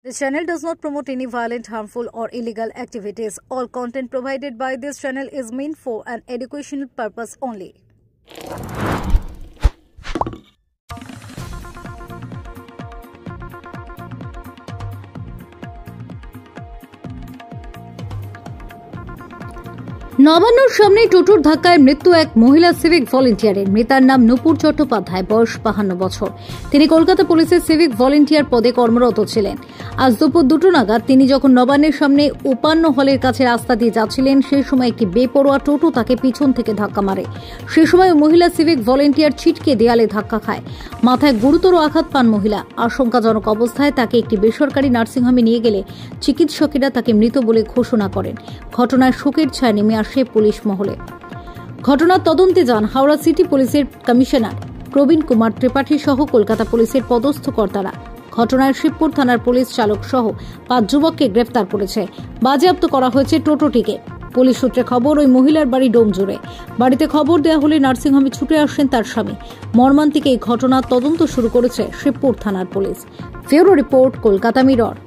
This channel does not promote any violent, harmful, or illegal activities. All content provided by this channel is meant for an educational purpose only. নবান্নর সামনে টোটোর ধাক্কায় মৃত্যু এক মহিলা civic ভলেন্টিয়ারের। মৃতার নাম নূপুর চট্টোপাধ্যায়, বয়স 52 বছর। তিনি কলকাতা পুলিশের সিভিক ভলেন্টিয়ার পদে কর্মরত ছিলেন। আজ দুপুর 2টো নাগাদ তিনি যখন নবান্নের সামনে উপান্ন হলের কাছে রাস্তা দিয়ে যাচ্ছিলেন, সেই সময় একটি বেপরোয়া টোটো তাকে পিছন থেকে ধাক্কা মারে। সেই সময় মহিলা সিভিক ভলেন্টিয়ার ছিটকে দেয়ালে ধাক্কা খায়। মাথায় গুরুতর আঘাত পান মহিলা। আশঙ্কাজনক অবস্থায় তাকে একটি বেসরকারি নার্সিংহোমে নিয়ে গেলে চিকিৎসকেরা তাকে মৃত বলে ঘোষণা করেন। ঘটনায় শোকের ছায়া নেমে আসে পুলিশ মহলে। ঘটনার তদন্তে যান হাওড়া সিটি পুলিশের কমিশনার প্রবীণ কুমার ত্রিপাঠী সহ কলকাতা পুলিশের পদস্থ কর্তারা। ঘটনায় শিবপুর থানার পুলিশ চালক সহ 5 যুবককে গ্রেফতার করেছে। বাজেয়াপ্ত করা হয়েছে টোটোটিকে। পুলিশ সূত্রে খবর, ওই মহিলার বাড়ি ডোমজুড়ে। বাড়িতে খবর দেওয়া হলে নার্সিংহোমে ছুটে আসেন তার স্বামী। মর্মান্তিক এই ঘটনার তদন্ত শুরু করেছে শিবপুর থানার police. Bureau report, Kolkata mirror.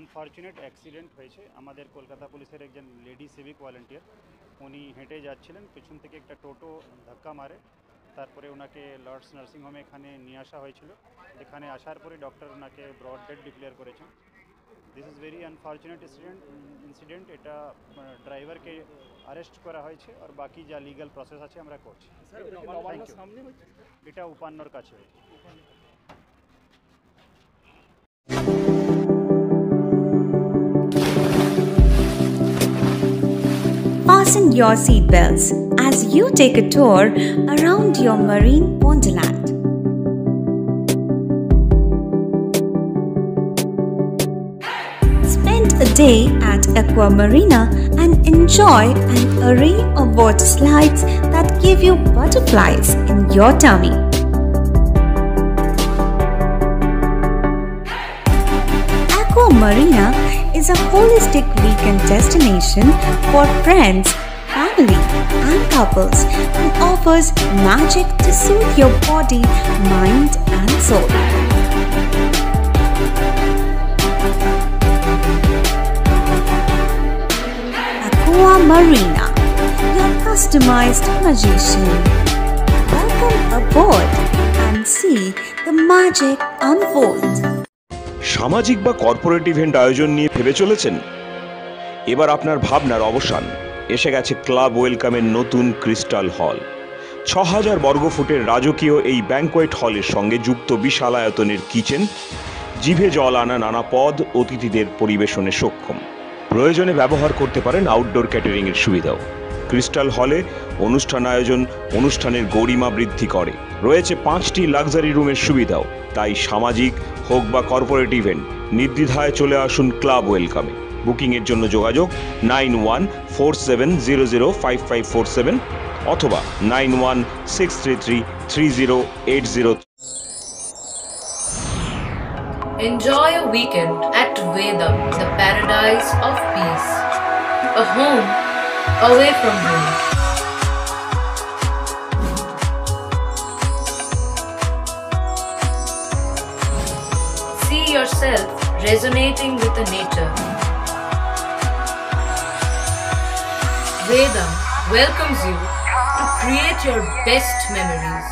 Unfortunate accident হয়েছে। আমাদের কলকাতা পুলিশের একজন লেডি সিভিক ভলেন্টিয়ার, উনি হেঁটে যাচ্ছিলেন, পেছন থেকে একটা টোটো ধাক্কা মারে। তারপরে ওনাকে লর্ডস নার্সিংহোমে এখানে নিয়ে আসা হয়েছিল। এখানে আসার পরে ডক্টর ওনাকে ব্রড ডেড ডিক্লেয়ার করেছেন। This is very unfortunate incident. এটা ড্রাইভারকে অ্যারেস্ট করা হয়েছে, আর বাকি যা লিগাল প্রসেস আছে আমরা করছি। এটা উপান্নর কাছে হয়েছে। Fasten your seatbelts as you take a tour around your marine wonderland. Spend a day at Aqua Marina and enjoy an array of water slides that give you butterflies in your tummy. Aqua Marina is a holistic weekend destination for friends, family, and couples and offers magic to soothe your body, mind, and soul. Aqua Marina, your customized magician. Welcome aboard and see the magic unfold. সামাজিক বা corporate event আয়োজন নিয়ে ভেবে চলেছেন? এবার আপনার ভাবনার অবসান। এসে গেছে ক্লাব ওয়েলকামের নতুন ক্রিস্টাল হল। 6000 বর্গফুটের রাজকীয় এই ব্যাংকোয়েট হলের সঙ্গে যুক্ত বিশাল আয়তনের কিচেন, জিভে জল আনা নানা পদ অতিথিদের পরিবেশনে সক্ষম। প্রয়োজনে ব্যবহার করতে পারেন আউটডোর ক্যাটারিংয়ের সুবিধাও। ক্রিস্টাল হলে অনুষ্ঠান আয়োজন অনুষ্ঠানের গরিমা বৃদ্ধি করে। রয়েছে 5টি লাক্সারি রুমের সুবিধাও। তাই সামাজিক হোক বা কর্পোরেট ইভেন্ট, নির্দ্বিধায় চলে আসুন ক্লাব ওয়েলকামে। বুকিংয়ের জন্য যোগাযোগ 9147005547 অথবা 9163333080। Enjoy a weekend at Vedam, the paradise of peace. A home away from home. See yourself resonating with the nature. Vedam welcomes you to create your best memories.